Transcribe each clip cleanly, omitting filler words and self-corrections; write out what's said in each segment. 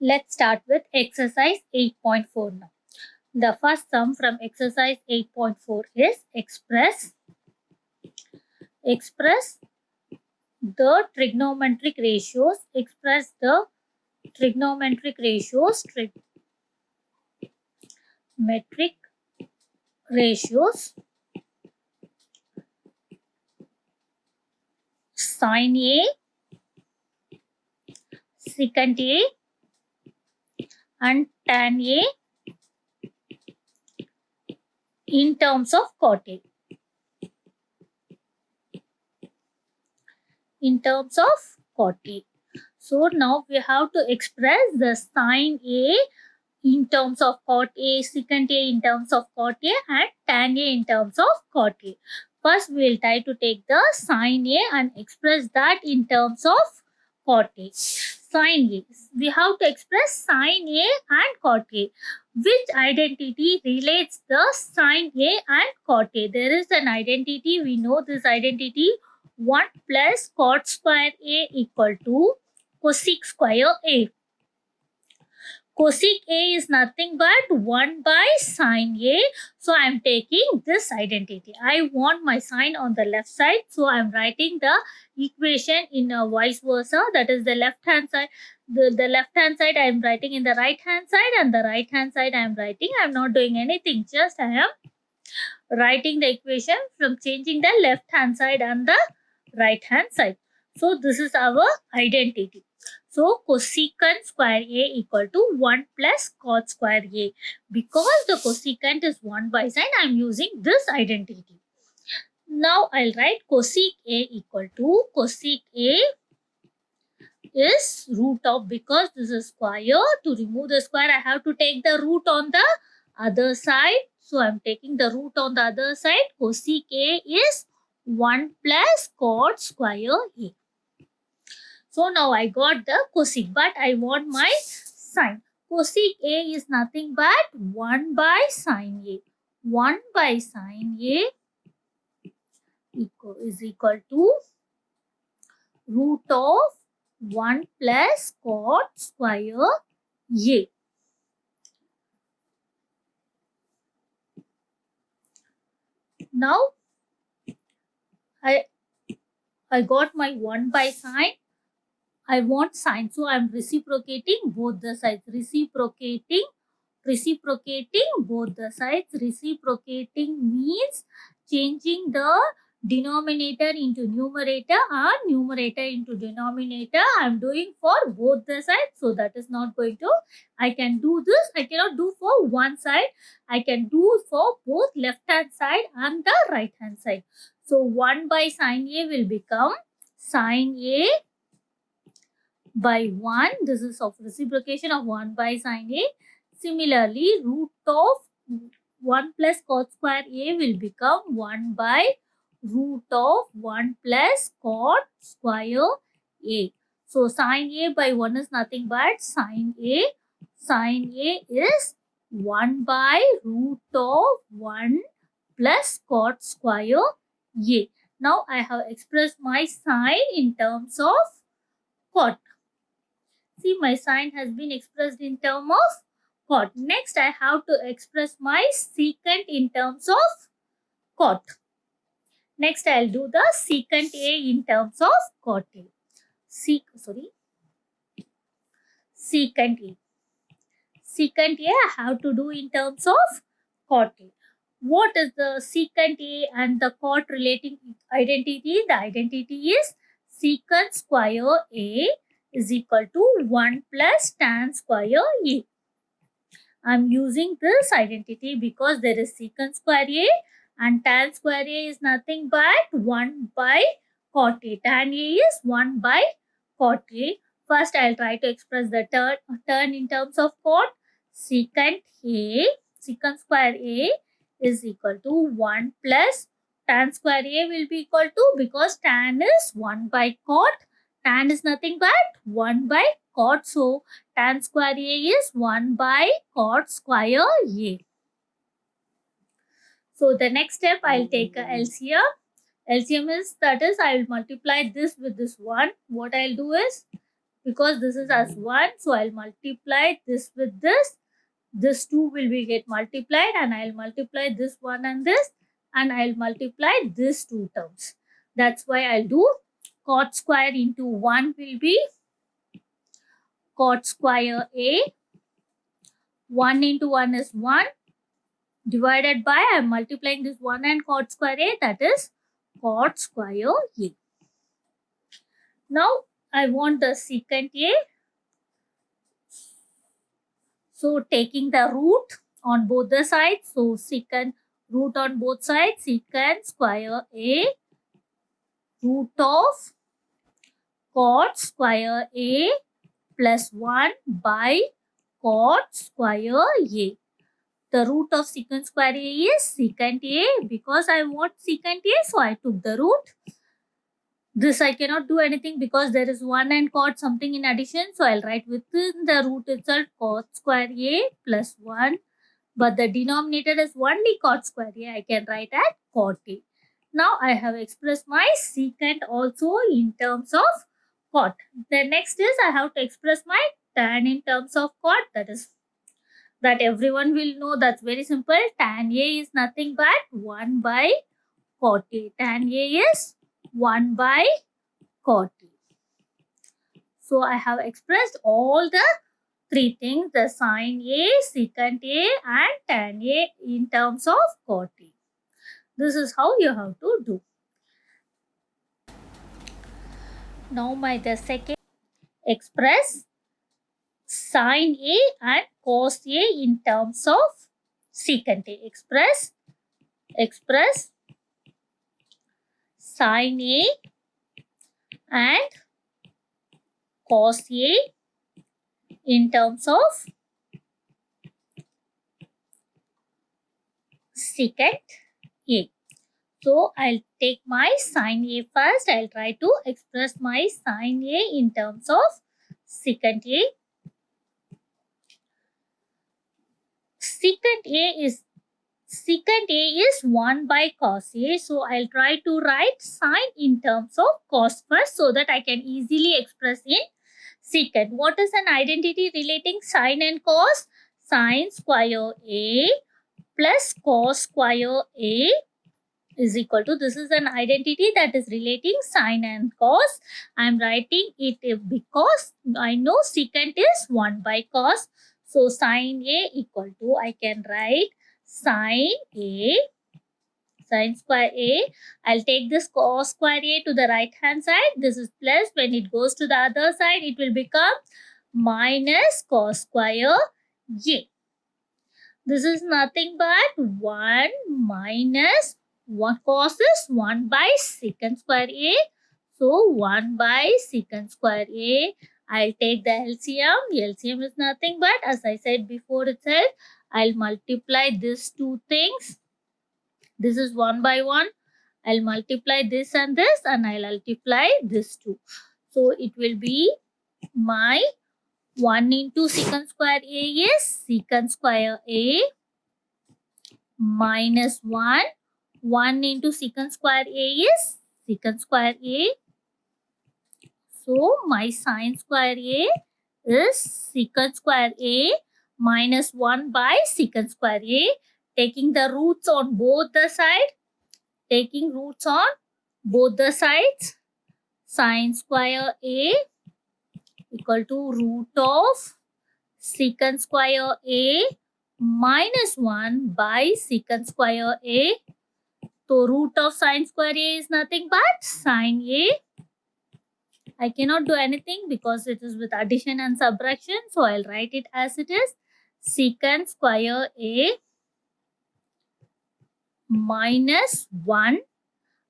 Let's start with exercise 8.4 now. The first sum from exercise 8.4 is express the trigonometric ratios. Express the trigonometric ratios. Metric ratios. Sin A, secant A, and tan A in terms of cot A. In terms of cot A. So now we have to express the sin A in terms of cot A, secant A in terms of cot A, and tan A in terms of cot A. First, we will try to take the sin A and express that in terms of cot A. Sin A. We have to express sin A and cot A. Which identity relates the sin A and cot A? There is an identity. We know this identity. 1 plus cot square A equal to cosec square A. Cosec A is nothing but 1 by sin A. So I am taking this identity. I want my sign on the left side. So I am writing the equation in a vice versa. That is the left hand side. The left hand side I am writing in the right hand side, and the right hand side I am writing. I am not doing anything. Just I am writing the equation from changing the left hand side and the right hand side. So this is our identity. So cosecant square A equal to 1 plus cot square A. Because the cosecant is 1 by sine, I am using this identity. Now I'll write cosec A equal to cosec A is root of, because this is square. To remove the square, I have to take the root on the other side. So I'm taking the root on the other side. Cosec A is 1 plus cot square A. So now I got the cosec, but I want my sine. Cosec A is nothing but 1 by sine A. 1 by sine A is equal to root of 1 plus cot square A. Now I got my 1 by sine. I want sine, so I am reciprocating both the sides. Reciprocating both the sides. Reciprocating means changing the denominator into numerator and numerator into denominator. I am doing for both the sides, so that is not going to. I can do this. I cannot do for one side. I can do for both left hand side and the right hand side. So 1 by sine A will become sine A by 1. This is of reciprocation of 1 by sine A. Similarly, root of 1 plus cot square A will become 1 by root of 1 plus cot square A. So sine A by 1 is nothing but sine A. Sine A is 1 by root of 1 plus cot square A. Now I have expressed my sine in terms of cot. See, my sine has been expressed in terms of cot. Next, I have to express my secant in terms of cot. Next, I'll do the secant A in terms of cot A. Secant A. Secant A I have to do in terms of cot A. What is the secant A and the cot relating identity? The identity is secant square A is equal to 1 plus tan square A. I'm using this identity because there is secant square A and tan square A is nothing but 1 by cot A. Tan A is 1 by cot A. First, I'll try to express the term in terms of cot. Secant A, secant square A is equal to 1 plus tan square A will be equal to, because tan is 1 by cot. Tan is nothing but 1 by cot. So, tan square A is 1 by cot square A. So, the next step, I'll take a LCM. LCM is, that is, I will multiply this with this 1. What I'll do is, because this is as 1, so I'll multiply this with this. This 2 will be get multiplied, and I'll multiply this 1 and this, and I'll multiply this 2 terms. That's why I'll do cot square into 1 will be cot square A. 1 into 1 is 1, divided by, I'm multiplying this 1 and cot square A, that is cot square A. Now I want the secant A. So taking the root on both the sides, so secant root on both sides, secant square A root of cot square A plus 1 by cot square A. The root of secant square A is secant A. Because I want secant A, so I took the root. This I cannot do anything because there is 1 and cot something in addition. So I'll write within the root itself cot square A plus 1. But the denominator is only cot square A. I can write at cot A. Now I have expressed my secant also in terms of cot. The next is I have to express my tan in terms of cot. That everyone will know. That's very simple. Tan A is nothing but 1 by cot A. Tan A is 1 by cot A. So I have expressed all the 3 things, the sin A, secant A and tan A in terms of cot A. This is how you have to do. Now the second, express sin A and cos A in terms of secant A. Express sin A and cos A in terms of secant A. So I'll take my sin A first. I'll try to express my sin A in terms of secant A. Secant A is 1 by cos A. So I'll try to write sin in terms of cos first so that I can easily express in secant. What is an identity relating sin and cos? Sin square A plus cos square A is equal to, this is an identity that is relating sin and cos. I am writing it because I know secant is 1 by cos. So sin A equal to, I can write sin A, sin square A. I'll take this cos square A to the right hand side. This is plus. When it goes to the other side, it will become minus cos square A. This is nothing but 1 minus 1. Cos is 1 by secant square A. So 1 by secant square A. I'll take the LCM. LCM is nothing but, as I said before itself, I'll multiply these 2 things. This is 1 by 1. I'll multiply this and this, and I'll multiply this 2. So it will be my 1 into secant square A is secant square A minus 1. 1 into secant square A is secant square A. So my sin square A is secant square A minus 1 by secant square A. Taking the roots on both the sides. Taking roots on both the sides. Sin square A equal to root of secant square A minus 1 by secant square A. So root of sin square A is nothing but sin A. I cannot do anything because it is with addition and subtraction. So I'll write it as it is. Secant square A minus 1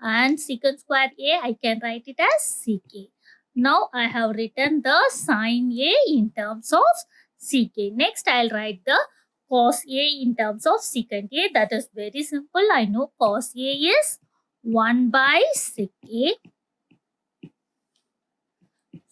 and secant square A, I can write it as CK. Now I have written the sin A in terms of CK. Next I'll write the cos A in terms of secant A. That is very simple. I know cos A is 1 by sec A.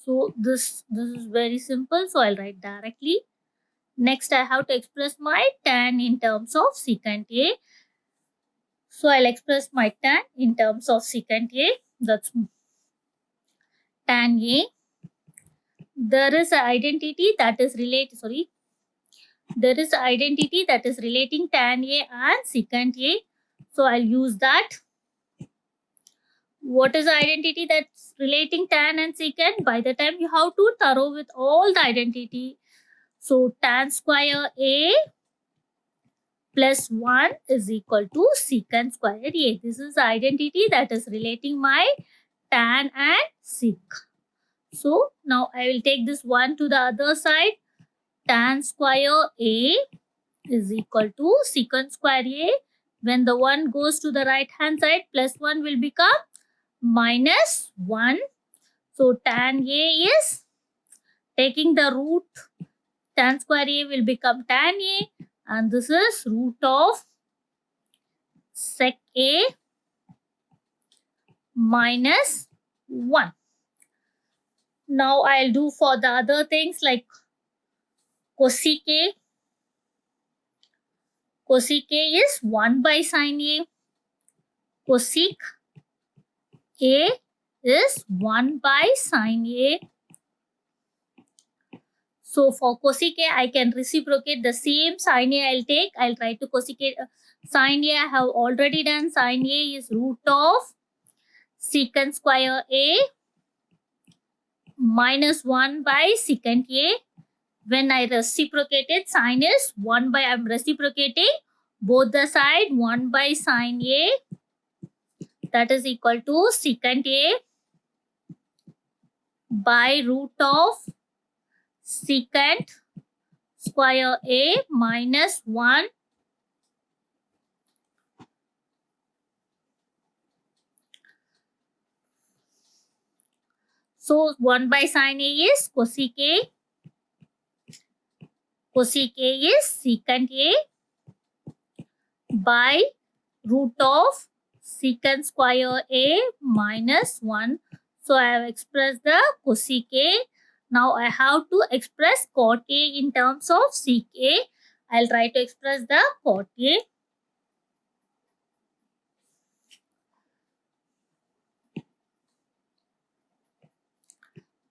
So this is very simple. So I'll write directly. Next I have to express my tan in terms of secant A. So I'll express my tan in terms of secant A. That's tan A. there is an identity that is relating tan A and secant A. So I'll use that. What is the identity that's relating tan and secant? By the time you have to thorough with all the identity. So tan square A plus 1 is equal to secant square A. This is the identity that is relating my tan and sec. So now I will take this 1 to the other side. Tan square A is equal to secant square A. When the 1 goes to the right hand side, plus 1 will become minus 1. So tan A is taking the root. Tan square A will become tan A, and this is root of sec A minus 1. Now I'll do for the other things like cosec A. Cosec A is 1 by sin A. Cosec A is 1 by sin A. So for cosec A, I can reciprocate the same sin A I'll take. I'll try to cosec A. Sin A I have already done. Sin A is root of secant square A minus 1 by secant A. When I reciprocated, sin is 1 by, I'm reciprocating both the side, 1 by sin A, that is equal to secant A by root of secant square A minus 1. So 1 by sin A is cosec A. Cosec A is secant A by root of secant square A minus 1. So I have expressed the cosec A. Now I have to express cot A in terms of sec A. I'll try to express the cot A.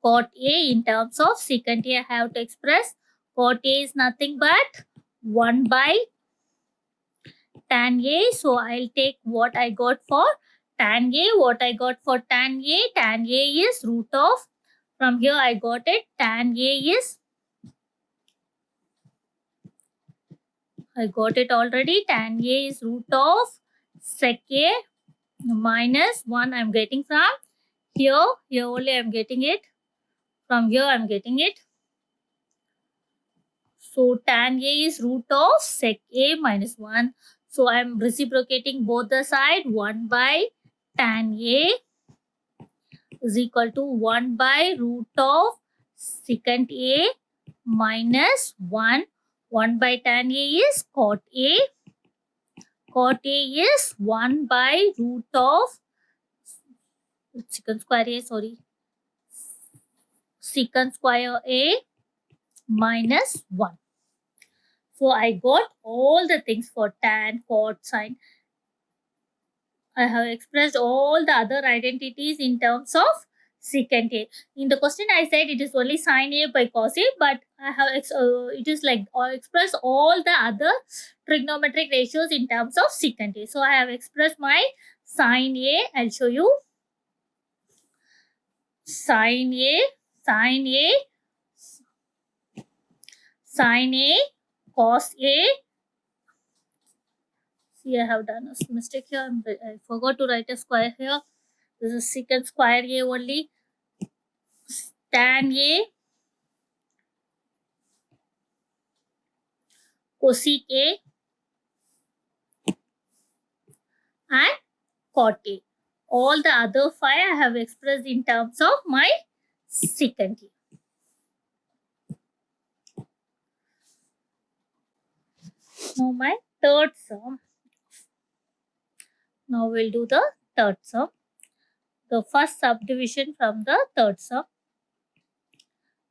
Cot A in terms of secant A, I have to express cot A is nothing but 1 by tan A. So I'll take what I got for tan A. What I got for tan A? Tan A is root of, from here I got it, tan A is, I got it already, tan A is root of sec A minus 1 I'm getting from here. Here only I'm getting it. From here I'm getting it. So tan A is root of sec A minus 1. So I'm reciprocating both the side. 1 by tan A is equal to 1 by root of secant A minus 1. 1 by tan A is cot A. Cot A is 1 by root of secant square A, secant square A minus 1. So I got all the things for tan, cot, sin. I have expressed all the other identities in terms of secant A. In the question I said it is only sin A by cos A, but I have it is like express all the other trigonometric ratios in terms of secant A. So I have expressed my sin A. I'll show you. Sin A, sin A, sin A, cos A. See, I have done a mistake here. I forgot to write a square here. This is secant square A only. Tan A, cosec A, and cot A. All the other 5 I have expressed in terms of my secant A. Now my third sum. Now we'll do the third sum. The first subdivision from the third sum.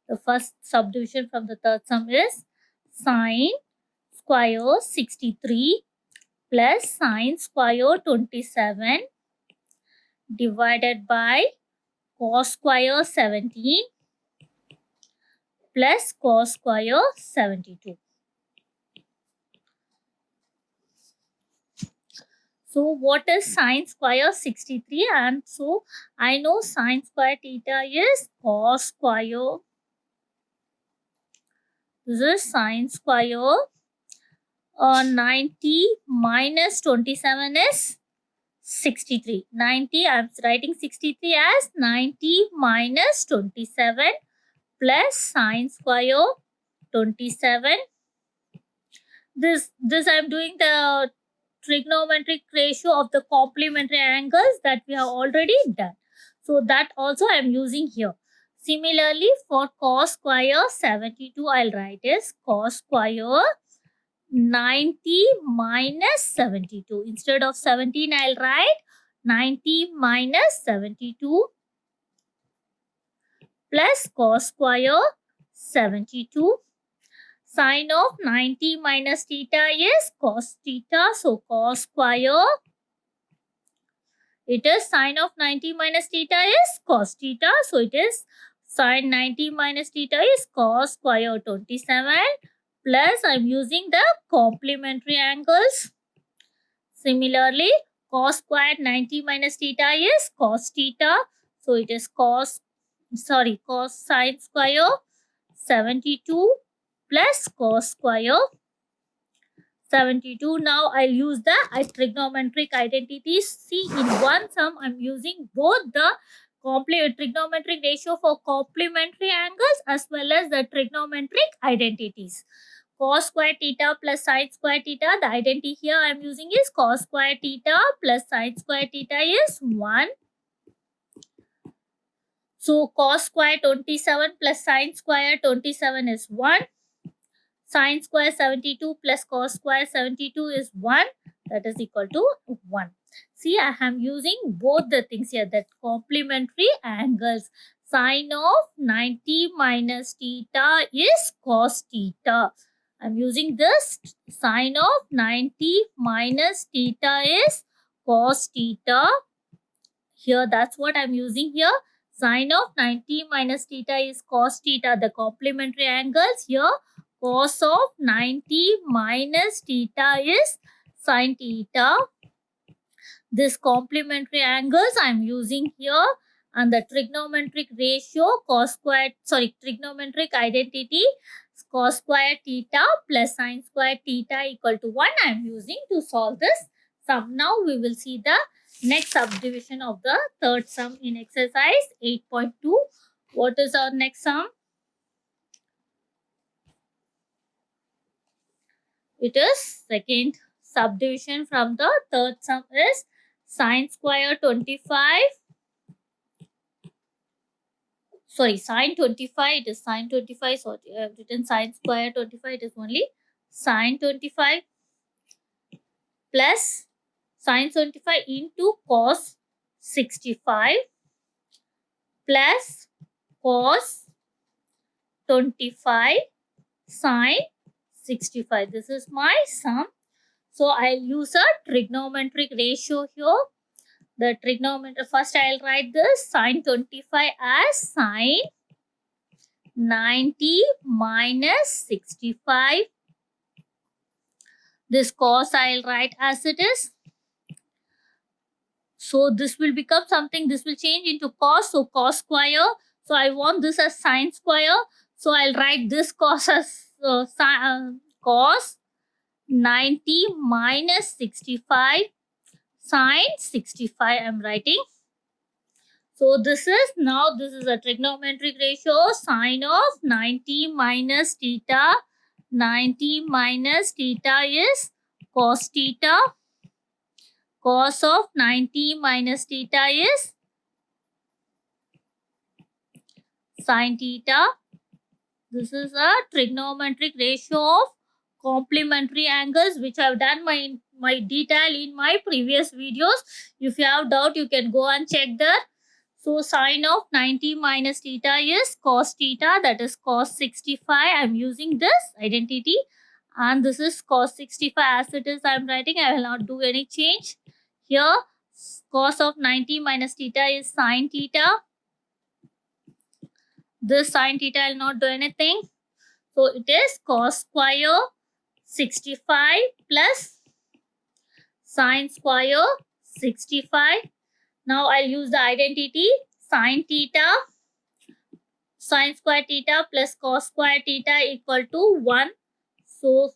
The first subdivision from the third sum is sine square 63 plus sine square 27 divided by cos square 17 plus cos square 72. So what is sine square 63? And so I know sine square theta is cos square. This is sine square 90 minus 27 is 63. 90, I'm writing 63 as 90 minus 27 plus sine square 27. This I'm doing the trigonometric ratio of the complementary angles that we have already done. So that also I am using here. Similarly, for cos square 72, I'll write as cos square 90 minus 72. Instead of 17, I'll write 90 minus 72 plus cos square 72. Sine of 90 minus theta is cos theta. So cos square, it is sine of 90 minus theta is cos theta. So it is sine 90 minus theta is cos square 27 plus I'm using the complementary angles. Similarly, cos squared 90 minus theta is cos theta. So it is cos sine square 72 plus cos square 72. Now I'll use the trigonometric identities. See, in one sum, I'm using both the trigonometric ratio for complementary angles as well as the trigonometric identities. Cos square theta plus sine square theta, the identity here I'm using is cos square theta plus sine square theta is 1. So cos square 27 plus sine square 27 is 1. Sine square 72 plus cos square 72 is 1. That is equal to 1. See, I am using both the things here, that complementary angles. Sine of 90 minus theta is cos theta. I'm using this. Sine of 90 minus theta is cos theta. Here, that's what I'm using here. Sine of 90 minus theta is cos theta, the complementary angles. Here, cos of 90 minus theta is sin theta. This complementary angles I'm using here, and the trigonometric ratio trigonometric identity cos square theta plus sin square theta equal to 1 I'm using to solve this sum. Now we will see the next subdivision of the third sum in exercise 8.2. What is our next sum? It is second subdivision from the third sum is sine square 25. Sorry, sine 25. It is sine 25. So I have written sine square 25. It is only sine 25 plus sine 25 into cos 65 plus cos 25 sine 65. This is my sum. So I'll use a trigonometric ratio here. The trigonometric, first I'll write this sine 25 as sine 90 minus 65. This cos I'll write as it is. So this will become something, this will change into cos. So cos square. So I want this as sine square. So I'll write this cos as cos 90 minus 65 sine 65 I'm writing. So this is a trigonometric ratio. Sine of 90 minus theta. 90 minus theta is cos theta. Cos of 90 minus theta is sine theta. This is a trigonometric ratio of complementary angles, which I've done my detail in my previous videos. If you have doubt, you can go and check there. So sine of 90 minus theta is cos theta, that is cos 65. I'm using this identity, and this is cos 65 as it is I'm writing. I will not do any change. Here cos of 90 minus theta is sine theta. This sine theta will not do anything. So it is cos square 65 plus sine square 65. Now I'll use the identity sine theta, sine square theta plus cos square theta equal to 1. So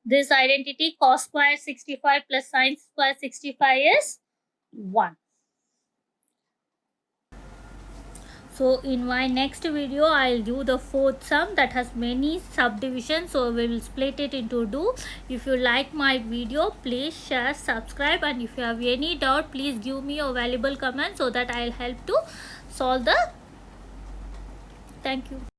this identity cos square 65 plus sine square 65 is 1. So in my next video, I'll do the fourth sum that has many subdivisions. So we will split it into two. If you like my video, please share, subscribe, and if you have any doubt, please give me a valuable comment so that I'll help to solve the. Thank you.